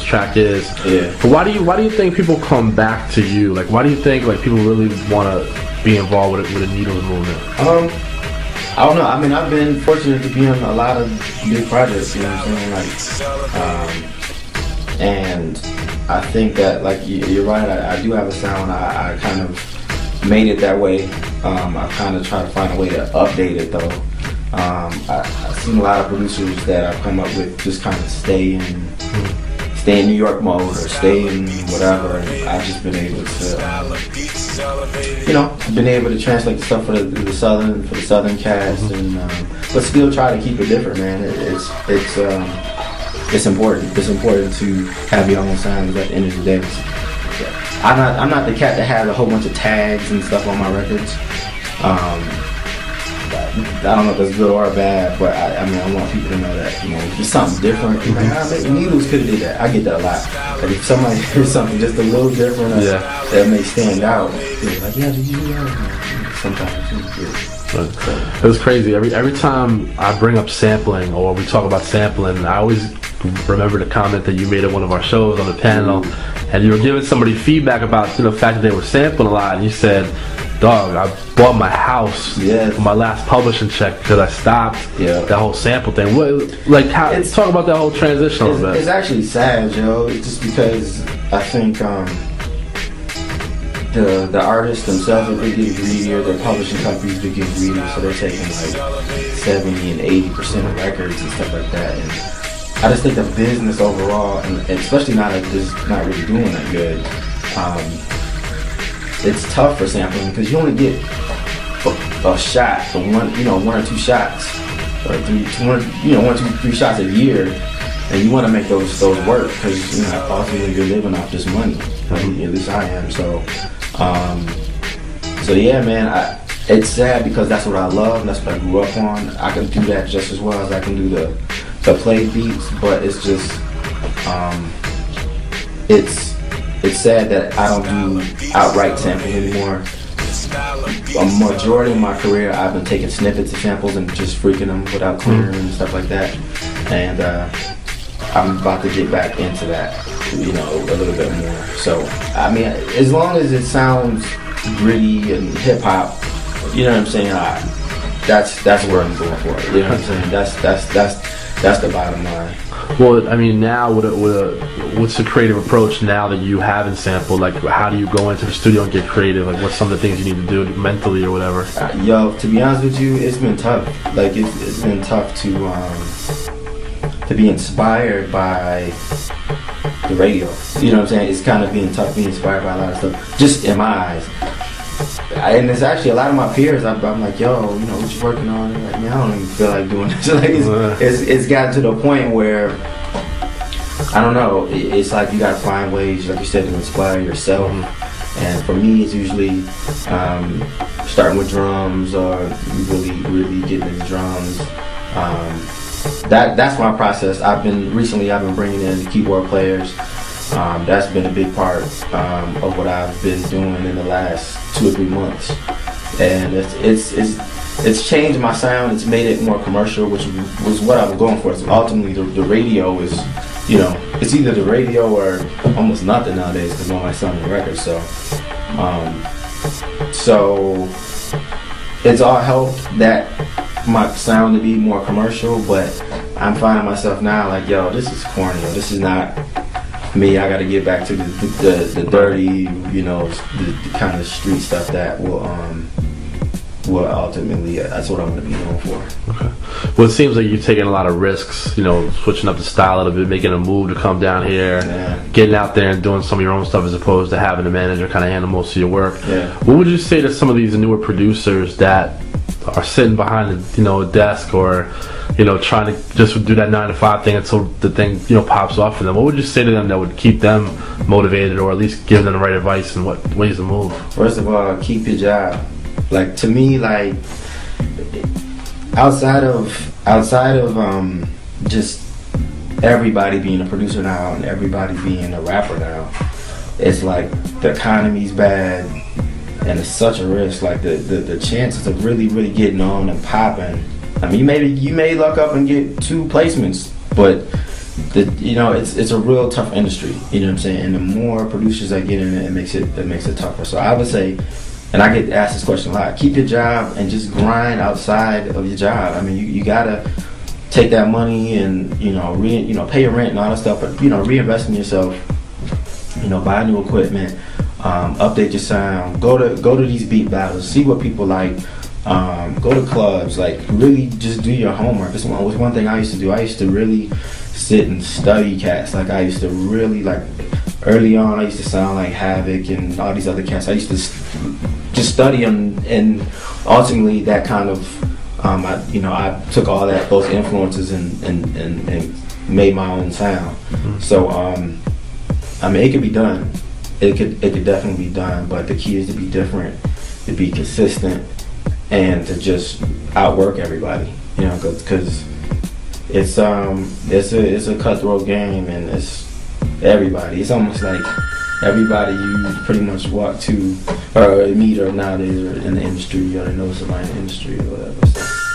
track is. Yeah. But why do you think people come back to you? Like, why do you think like people really want to be involved with a Needlz movement? I don't know. I mean, I've been fortunate to be on a lot of big projects. You know what I'm saying? Like, and I think that, like, you're right. I do have a sound. I kind of made it that way. I kind of try to find a way to update it though. I've seen a lot of producers that I've come up with just kind of stay in New York mode or stay in whatever, and I've just been able to, been able to translate the stuff for the southern cast, and but still try to keep it different, man. It's important. It's important to have your own sounds at the end of the day. I'm not the cat that has a whole bunch of tags and stuff on my records. I don't know if that's good or bad, but I mean, I want people to know that, if it's something different, like, maybe Needlz could have did that. I get that a lot. Like, if somebody hears something just a little different that may stand out, they're like, yeah, did you do that? Sometimes. It was crazy. Every time I bring up sampling or we talk about sampling, I always remember the comment that you made at one of our shows on the panel, and you were giving somebody feedback about the fact that they were sampling a lot, and you said, dog, I bought my house for my last publishing check because I stopped that whole sample thing. Talk about that whole transition a little bit. It's actually sad, Joe. It's just because I think the artists themselves, if they get greedier, the publishing companies do get greedier, so they're taking like 70 and 80% of records and stuff like that. And I just think the business overall, and especially now that this is not really doing that good, it's tough for sampling because you only get a shot for one or two shots, or one, 2, 3 shots a year, and you want to make those work because ultimately you're living off this money. At least I am. So yeah, man. It's sad because that's what I love. That's what I grew up on. I can do that just as well as I can do the play beats, but it's just it's sad that I don't do outright sampling anymore. A majority of my career, I've been taking snippets of samples and just freaking them without clearing and stuff like that. And I'm about to get back into that, a little bit more. So, I mean, as long as it sounds gritty and hip hop, you know what I'm saying? That's where I'm going for it. You know what I'm saying? That's the bottom line. Well, I mean, now what's the creative approach now that you haven't sampled? Like, how do you go into the studio and get creative? Like, what's some of the things you need to do mentally or whatever? To be honest with you, it's been tough. Like, it's been tough to be inspired by the radio. You know what I'm saying? It's kind of being tough being inspired by a lot of stuff, just in my eyes. And it's actually a lot of my peers. I'm like, yo, what you working on? They're like, man, I don't even feel like doing this. Like, it's gotten to the point where I don't know. It's like you gotta find ways, like you said, to inspire yourself. And for me, it's usually starting with drums or really getting into drums. That's my process. I've been bringing in keyboard players. That's been a big part of what I've been doing in the last 2 or 3 months, and it's changed my sound. It's made it more commercial, which was what I was going for. So ultimately, the radio is, it's either the radio or almost nothing nowadays because no one's selling the records. So it's all helped that my sound to be more commercial, but I'm finding myself now like, yo, this is corny. This is not me. I got to get back to the dirty, the kind of street stuff that will ultimately, that's what I'm going to be known for. Okay. Well, it seems like you're taking a lot of risks, switching up the style a little bit, making a move to come down here, getting out there and doing some of your own stuff as opposed to having a manager kind of handle most of your work. Yeah. What would you say to some of these newer producers that are sitting behind a desk or trying to just do that 9-to-5 thing until the thing pops off for them? What would you say to them that would keep them motivated, or at least give them the right advice and what ways to move? First of all, keep your job. Like, to me, like, outside of just everybody being a producer now and everybody being a rapper now, it's like the economy's bad. And it's such a risk. Like the chances of really getting on and popping. I mean, you may luck up and get 2 placements, but you know, it's a real tough industry. You know what I'm saying? And the more producers that get in it, it makes it tougher. So I would say, and I get asked this question a lot: keep your job and just grind outside of your job. I mean, you gotta take that money and pay your rent and all that stuff, but reinvest in yourself. You know, buy new equipment, update your sound, go to these beat battles, see what people like. Go to clubs, like really just do your homework. This was one thing I used to do. I used to really sit and study cats. Like I used to really, like, early on I used to sound like Havoc and all these other cats. I used to just study them, and ultimately that kind of I took all those influences and made my own sound. So I mean, it could be done. It could definitely be done, but the key is to be different, to be consistent, and to just outwork everybody, you know, because it's a cutthroat game, and it's everybody. It's almost like everybody you pretty much walk to or meet or nowadays or in the industry, you gotta know somebody in the industry or whatever. So.